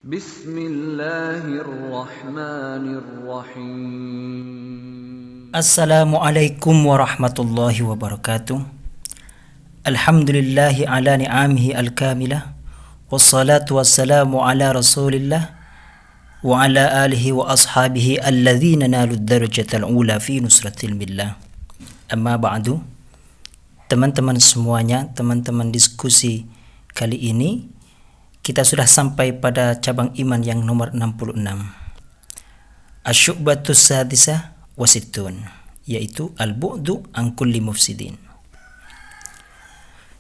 Bismillahirrahmanirrahim. Assalamualaikum warahmatullahi wabarakatuh. Alhamdulillahi ala ni'amihi al-kamilah. Wassalatu wassalamu ala rasulillah wa ala alihi wa ashabihi alladhina nalu darajatal ula fi nusratil millah. Amma ba'du. Teman-teman semuanya, teman-teman diskusi kali ini kita sudah sampai pada cabang iman yang nomor 66. Asyu'batus sadisah wasittun, yaitu al-bu'du an kulli mufsidin.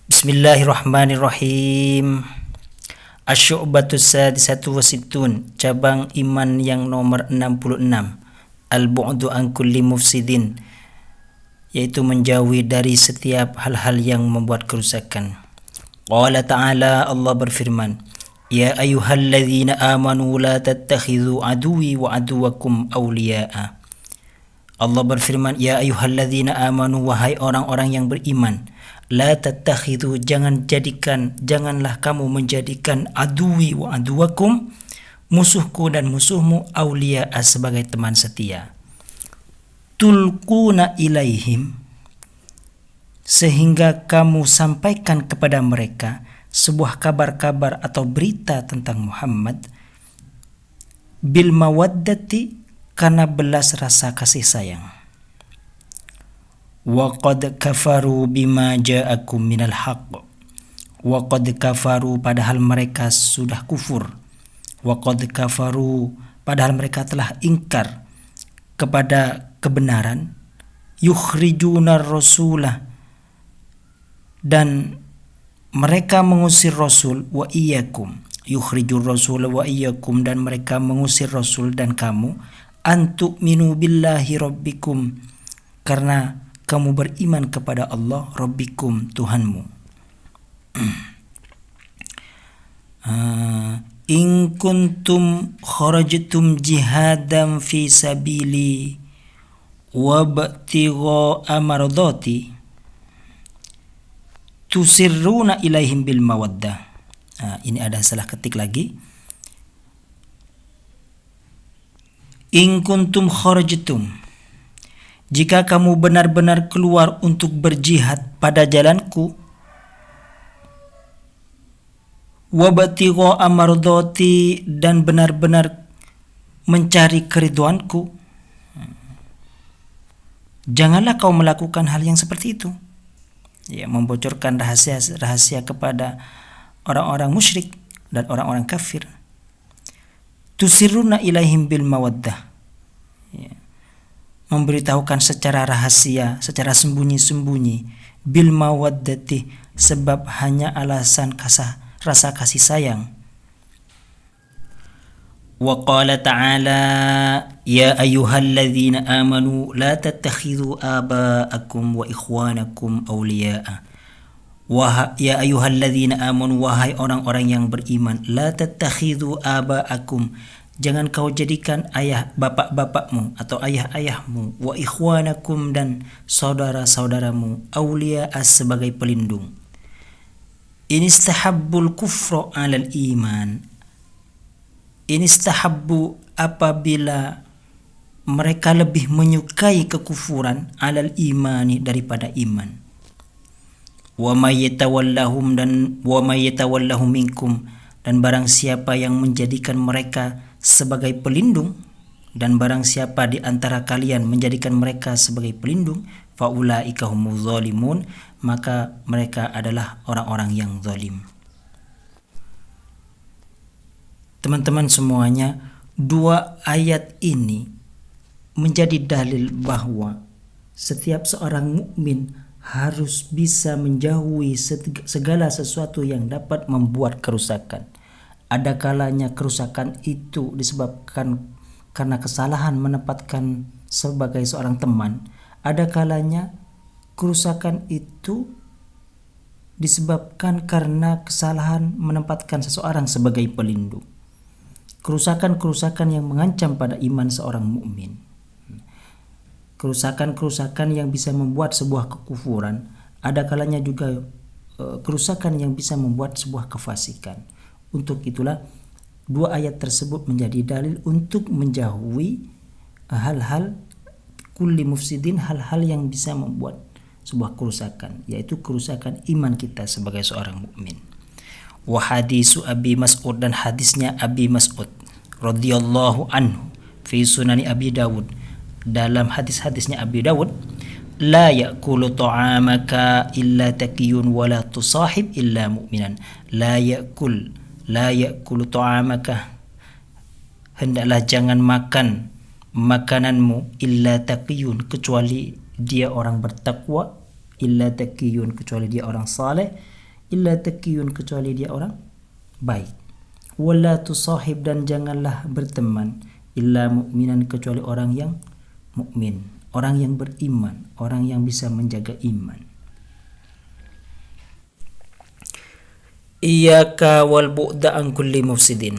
Bismillahirrahmanirrahim. Asyu'batus sadisatu wasittun, cabang iman yang nomor 66. Al-bu'du an kulli mufsidin, yaitu menjauhi dari setiap hal-hal yang membuat kerusakan. Qala ta'ala, Allah berfirman, Ya ayyuhalladzina amanu la tattakhidhu aduwi wa aduwakum awliya'a. Allah berfirman, Ya ayyuhalladzina amanu, wahai orang-orang yang beriman, la tattakhidhu, janganlah kamu menjadikan aduwi wa aduwakum, musuhku dan musuhmu, awliya'a, sebagai teman setia. Tulquna ilaihim, sehingga kamu sampaikan kepada mereka sebuah kabar-kabar atau berita tentang Muhammad, bil mawaddati, karena belas rasa kasih sayang. Wa qad kafaru bima ja'akum minal haqq. Wa qad kafaru, padahal mereka sudah kufur. Wa qad kafaru, padahal mereka telah ingkar kepada kebenaran. Yukhrijunar rasulah, dan mereka mengusir Rasul, wa iyyakum, yukhrijur Rasul wa iyyakum, dan mereka mengusir Rasul dan kamu, antu'minu billahi rabbikum, karena kamu beriman kepada Allah, rabbikum, Tuhanmu. In kuntum kharajtum jihadan fi sabili wa btigha amardati tusirruna ilaihim bil mawaddah. Ini ada salah ketik lagi. In kuntum kharajtum, jika kamu benar-benar keluar untuk berjihad pada jalanku, wabtigha amardati, dan benar-benar mencari keriduanku, janganlah kau melakukan hal yang seperti itu. Ya, membocorkan rahasia kepada orang-orang musyrik dan orang-orang kafir. Tusirruna ilaihim bil mawaddah, ya, memberitahukan secara rahasia, secara sembunyi-sembunyi, bil mawaddati, sebab hanya alasan rasa kasih sayang. Wa qala ta'ala, Ya ayyuhalladzina amanu la tattakhidhu aba'akum wa ikhwanakum awliya'a. Ya ayyuhalladzina amanu, wahai orang-orang yang beriman, la tattakhidhu aba'akum, jangan kau jadikan ayah bapak-bapakmu atau ayah-ayahmu, wa ikhwanakum, dan saudara-saudaramu, awliya'a, sebagai pelindung. Inistahabbul kufra 'alal iman. Inistahabbu, apabila mereka lebih menyukai kekufuran, alal imani, daripada iman. Wa may yatawallahum minkum, dan barang siapa yang menjadikan mereka sebagai pelindung, dan barang siapa di antara kalian menjadikan mereka sebagai pelindung, faulaika humuz zalimun, maka mereka adalah orang-orang yang zalim. Teman-teman semuanya, dua ayat ini menjadi dalil bahwa setiap seorang mukmin harus bisa menjauhi segala sesuatu yang dapat membuat kerusakan. Ada kalanya kerusakan itu disebabkan karena kesalahan menempatkan sebagai seorang teman. Ada kalanya kerusakan itu disebabkan karena kesalahan menempatkan seseorang sebagai pelindung. Kerusakan-kerusakan yang mengancam pada iman seorang mukmin, kerusakan-kerusakan yang bisa membuat sebuah kekufuran, ada kalanya juga kerusakan yang bisa membuat sebuah kefasikan. Untuk itulah Dua ayat tersebut menjadi dalil untuk menjauhi hal-hal kulli mufsidin, hal-hal yang bisa membuat sebuah kerusakan, yaitu kerusakan iman kita sebagai seorang mukmin. Wa hadisu Abi Mas'ud, dan hadisnya Abi Mas'ud radhiyallahu anhu fi sunani Abi Dawud, dalam hadis-hadisnya Abi Dawud, la ya'kulu ta'amaka illa taqiyun wa la tusahib illa mu'minan. La ya'kulu ta'amaka, hendaklah jangan makan makananmu, illa taqiyun, kecuali dia orang bertakwa, illa taqiyun, kecuali dia orang saleh, illa taqiyun, kecuali dia orang baik, wala tusahib, dan janganlah berteman, illa mu'minan, kecuali orang yang mukmin, orang yang beriman, orang yang bisa menjaga iman. Iyyaka wal bu'da an kulli mufsidin.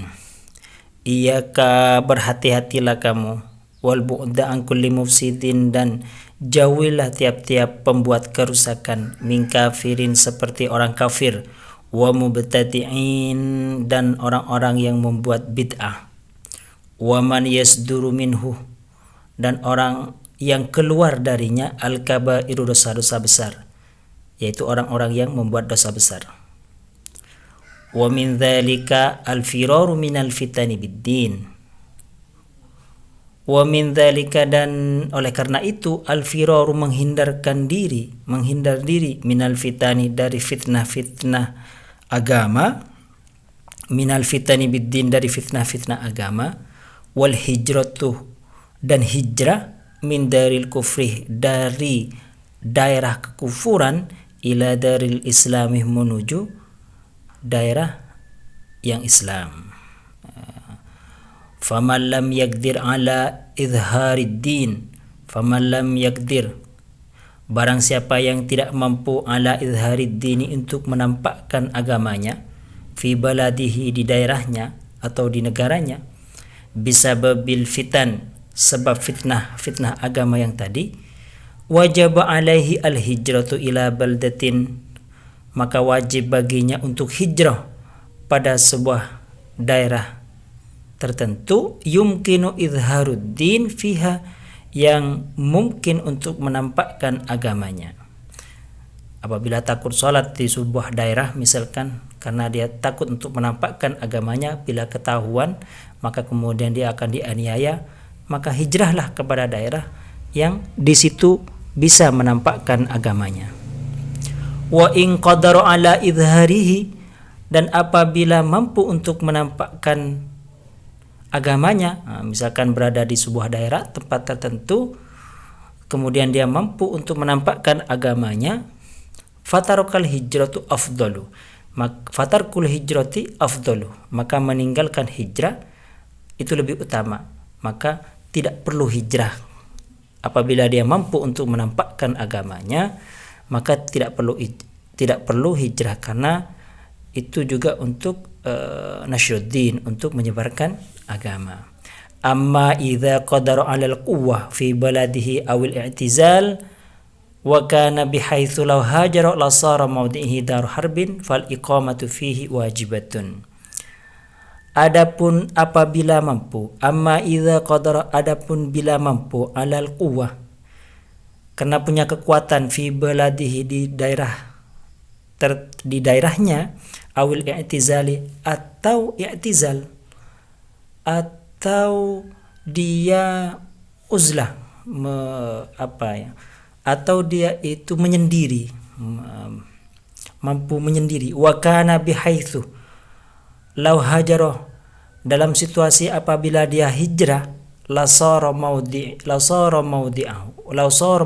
Iyyaka, berhati-hatilah kamu, wal bu'da an kulli mufsidin, dan jauhilah tiap-tiap pembuat kerusakan, min kafirin, seperti orang kafir, wa mubtadi'in, dan orang-orang yang membuat bid'ah, wa man yasduru minhu, dan orang yang keluar darinya, al-kabairu, dosa-dosa besar, yaitu orang-orang yang membuat dosa besar. Wa min dzalika al-firaru minal fitani bid-din. Wa min dzalika, dan oleh karena itu, al-firaru, menghindar diri minal fitani, dari fitnah-fitnah agama, minal fitani bid-din, dari fitnah-fitnah agama, wal hijratu, dan hijrah, min daril kufri, dari daerah kekufuran, ila daril islami, menuju daerah yang Islam. Faman lam yaqdir ala izharid din, faman lam yaqdir, barang siapa yang tidak mampu, ala izharid dini, untuk menampakkan agamanya, fi baladihi, di daerahnya atau di negaranya, bisababil fitan, sebab fitnah agama yang tadi, wajib alaihi al-hijratu ila baldatin, maka wajib baginya untuk hijrah pada sebuah daerah tertentu, yumkinu izharuddin fiha, yang mungkin untuk menampakkan agamanya. Apabila takut sholat di sebuah daerah misalkan, karena dia takut untuk menampakkan agamanya, bila ketahuan maka kemudian dia akan dianiaya, maka hijrahlah kepada daerah yang di situ bisa menampakkan agamanya. Wa in qadara ala izharihi, dan apabila mampu untuk menampakkan agamanya, misalkan berada di sebuah daerah tempat tertentu, kemudian dia mampu untuk menampakkan agamanya, fatarukal hijratu afdalu, fatarkul hijrati afdalu, maka meninggalkan hijrah itu lebih utama, maka tidak perlu hijrah. Apabila dia mampu untuk menampakkan agamanya, maka tidak perlu hijrah, karena itu juga untuk nasyruddin, untuk menyebarkan agama. Amma idza qadara 'alal quwwah fi baladihi awil i'tizal wa kana bihaitsu law hajara la sara mawdihi dar harbin fal iqamatu fihi wajibatun. Adapun apabila mampu, amma idza qadara, adapun bila mampu, 'alal quwwah, karena punya kekuatan, fi baladihi, di daerahnya, awil i'tizali, atau i'tizal, atau dia uzlah, atau dia itu menyendiri, mampu menyendiri. Wa kana bihaitsu law hajara, dalam situasi apabila dia hijrah, la sara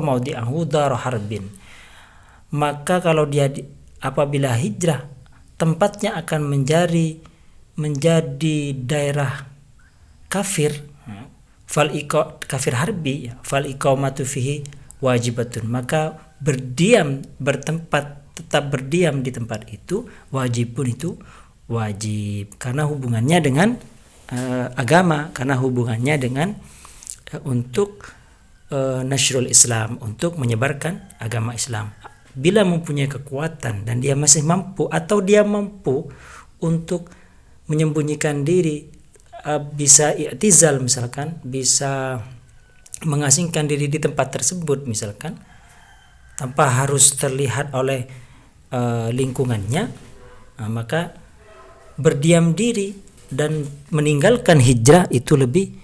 maudi'ahu dar harbin, maka kalau dia apabila hijrah, tempatnya akan menjadi daerah kafir, kafir harbi, fal iqamatu fihi wajibatun, maka tetap berdiam di tempat itu, wajibun, itu wajib, karena hubungannya dengan agama, karena hubungannya dengan untuk nasrul Islam, untuk menyebarkan agama Islam. Bila mempunyai kekuatan dan dia masih mampu, atau dia mampu untuk menyembunyikan diri, bisa i'tizal misalkan, bisa mengasingkan diri di tempat tersebut misalkan, tanpa harus terlihat oleh lingkungannya, maka berdiam diri dan meninggalkan hijrah itu lebih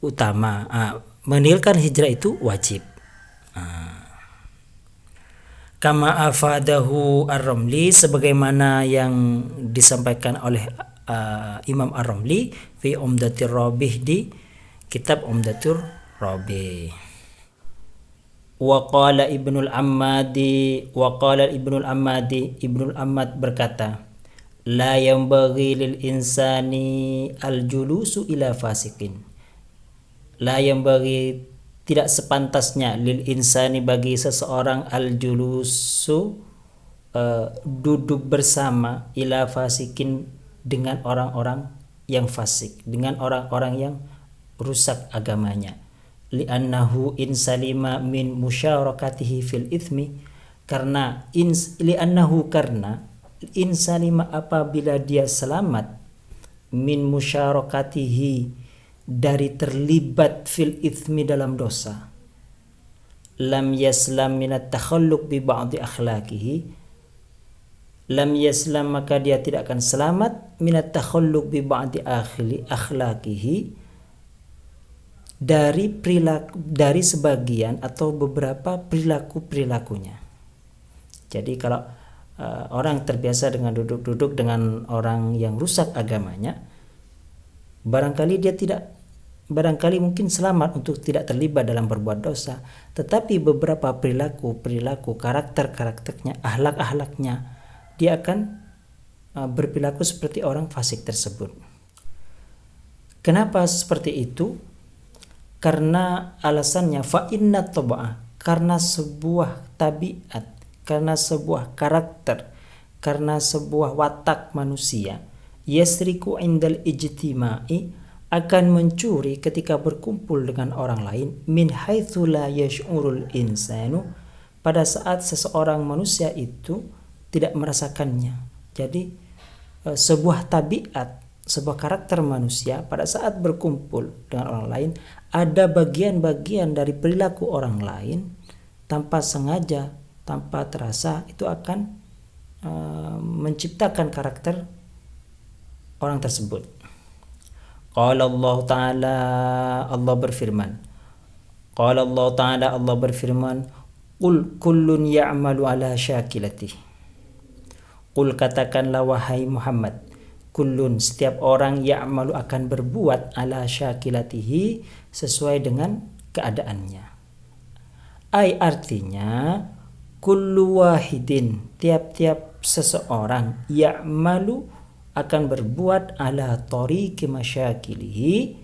utama. Meninggalkan hijrah itu wajib. Kama afadahu Ar-Ramli, sebagaimana yang disampaikan oleh Imam Ar-Ramli fi Umdatir Rabih, di kitab Umdatur Rabih. Wa qala Ibnul Ammadi, Ibnul Ammad berkata, la yanbaghi lil insani al julusu ila fasikin. La yanbaghi, tidak sepantasnya, lil insani, bagi seseorang, al julusu, duduk bersama, ila fasikin, dengan orang-orang yang fasik, dengan orang-orang yang rusak agamanya. Li'annahu in salima min musyarakatihi fil ithmi, karena in salima, apabila dia selamat, min musyarakatihi, dari terlibat, fil ithmi, dalam dosa, lam yaslam minat takhalluq bi ba'di akhlaqihi, lam yaslam, maka dia tidak akan selamat, minat takhalluq bi ba'di akhlaqihi, dari sebagian atau beberapa perilakunya. Jadi kalau orang terbiasa dengan duduk-duduk dengan orang yang rusak agamanya, barangkali mungkin selamat untuk tidak terlibat dalam berbuat dosa, tetapi beberapa perilaku karakternya, akhlaknya, dia akan berperilaku seperti orang fasik tersebut. Kenapa seperti itu? Karena alasannya, fa inna tab'a, karena sebuah tabiat, karena sebuah karakter, karena sebuah watak manusia, yasriku indal ijtima'i, akan mencuri ketika berkumpul dengan orang lain, min haitsu la yash'urul insanu, pada saat seseorang manusia itu tidak merasakannya. Jadi sebuah tabiat, sebuah karakter manusia pada saat berkumpul dengan orang lain, ada bagian-bagian dari perilaku orang lain tanpa sengaja, tanpa terasa, itu akan menciptakan karakter orang tersebut. Qala Allah Ta'ala, Allah berfirman, Qul kullun ya'malu ala syakilatihi. Qul, katakanlah wahai Muhammad, kullun, setiap orang, ya'malu, akan berbuat, ala syakilatihi, sesuai dengan keadaannya. Ai, artinya, kullu wahidin, tiap-tiap seseorang, ya'malu, akan berbuat, ala tariqi masyakilihi,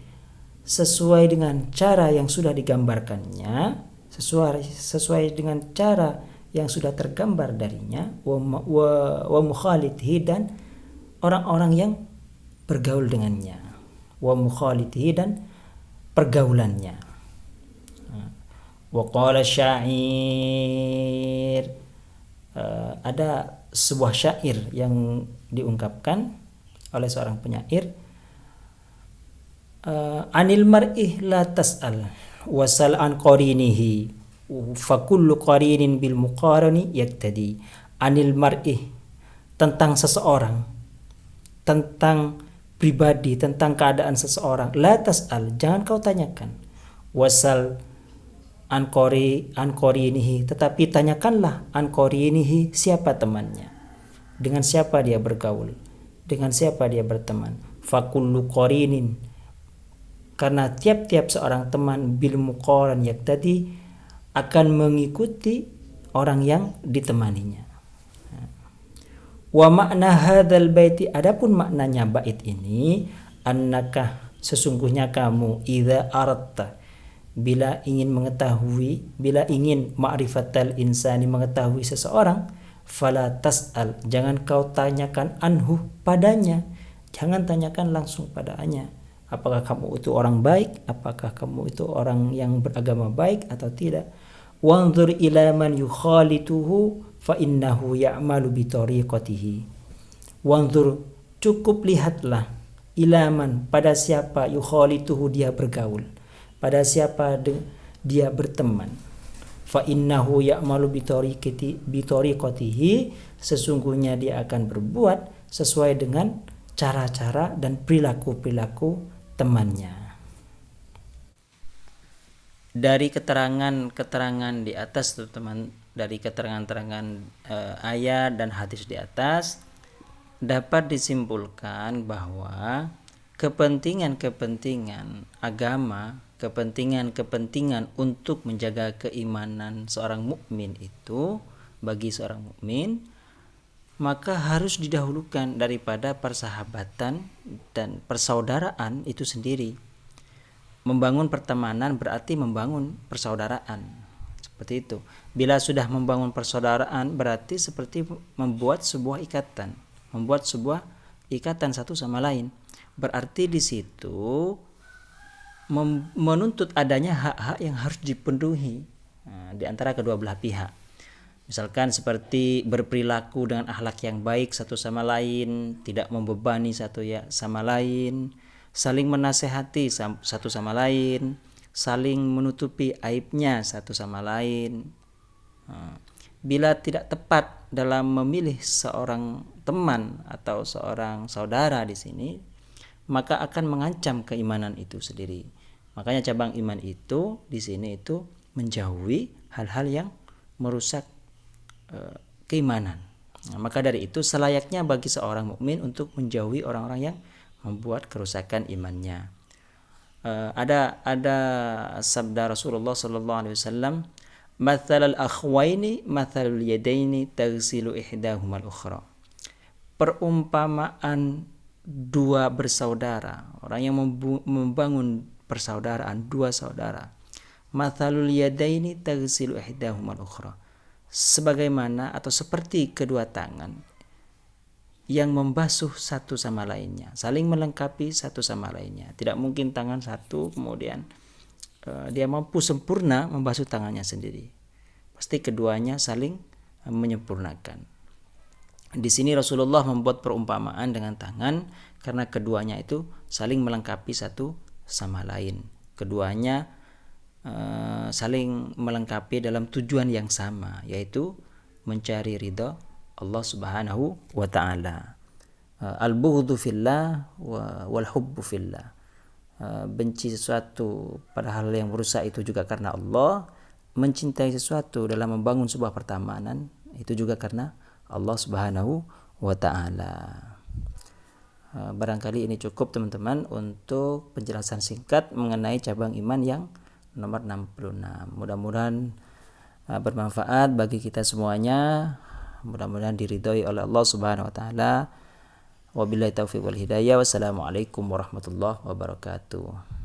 sesuai dengan cara yang sudah digambarkannya, sesuai dengan cara yang sudah tergambar darinya, wa mukhalitihi, dan orang-orang yang bergaul dengannya, wa mukhalitihi, dan pergaulannya. Wa qala syair, ada sebuah syair yang diungkapkan oleh seorang penyair, anil mar'i la tas'al wasal an qarinihi fa kullu qarinin bil muqarani yaktadi. Anil mar'i, tentang seseorang, tentang pribadi, tentang keadaan seseorang, la tas'al, jangan kau tanyakan, wasal an qarinihi, tetapi tanyakanlah, an qarinihi, siapa temannya, dengan siapa dia bergaul, dengan siapa dia berteman. Fakullu qarinin, karena tiap-tiap seorang teman, bil muqaran yaktadi, akan mengikuti orang yang ditemaninya. Wa makna hadzal baiti, adapun maknanya bait ini, annaka, sesungguhnya kamu, idza aratta, bila ingin ma'rifatal insani, mengetahui seseorang, fala tas'al, jangan kau tanyakan, anhu, padanya, jangan tanyakan langsung padanya, apakah kamu itu orang baik, apakah kamu itu orang yang beragama baik atau tidak. Wanzur ila man yukhalituhu fa innahu ya'malu bi tariqatihi. Wanzur, cukup lihatlah, ilaman, pada siapa, yukhalituhu, dia bergaul, pada siapa dia berteman. Fa innahu ya'malu bitoriqatihi, sesungguhnya dia akan berbuat sesuai dengan cara-cara dan perilaku-perilaku temannya. Dari keterangan-keterangan di atas teman-teman, dari keterangan-keterangan ayat dan hadis di atas, dapat disimpulkan bahwa kepentingan-kepentingan agama, kepentingan-kepentingan untuk menjaga keimanan seorang mukmin itu, bagi seorang mukmin, maka harus didahulukan daripada persahabatan dan persaudaraan itu sendiri. Membangun pertemanan berarti membangun persaudaraan. Seperti itu. Bila sudah membangun persaudaraan berarti seperti membuat sebuah ikatan, satu sama lain. Berarti di situ menuntut adanya hak-hak yang harus dipenuhi di antara kedua belah pihak. Misalkan seperti berperilaku dengan akhlak yang baik satu sama lain, tidak membebani satu sama lain, saling menasehati satu sama lain, saling menutupi aibnya satu sama lain. Bila tidak tepat dalam memilih seorang teman atau seorang saudara di sini, maka akan mengancam keimanan itu sendiri. Makanya cabang iman itu di sini itu menjauhi hal-hal yang merusak keimanan. Maka dari itu selayaknya bagi seorang mukmin untuk menjauhi orang-orang yang membuat kerusakan imannya. Ada sabda Rasulullah sallallahu alaihi wasallam, "Matsalul akhwaini matsalul yadaini taghsilu ihdahuma al-ukhra." Perumpamaan dua bersaudara, orang yang membangun persaudaraan, dua saudara. Matsalul yadaini taghsilu ihdahuma al-ukhra. Sebagaimana atau seperti kedua tangan yang membasuh satu sama lainnya, saling melengkapi satu sama lainnya. Tidak mungkin tangan satu kemudian dia mampu sempurna membasuh tangannya sendiri. Pasti keduanya saling menyempurnakan. Di sini Rasulullah membuat perumpamaan dengan tangan karena keduanya itu saling melengkapi satu sama lain. Keduanya saling melengkapi dalam tujuan yang sama, yaitu mencari ridha Allah Subhanahu wa ta'ala. Al-bughdhu fillah wal hubbu fillah. Benci sesuatu pada hal yang merusak itu juga karena Allah, mencintai sesuatu dalam membangun sebuah pertemanan itu juga karena Allah Subhanahu wa ta'ala. Barangkali ini cukup teman-teman untuk penjelasan singkat mengenai cabang iman yang nomor 66. Mudah-mudahan bermanfaat bagi kita semuanya. Mudah-mudahan diridhoi oleh Allah Subhanahu wa taala. Wabillahi taufiq wal hidayah. Wassalamualaikum warahmatullahi wabarakatuh.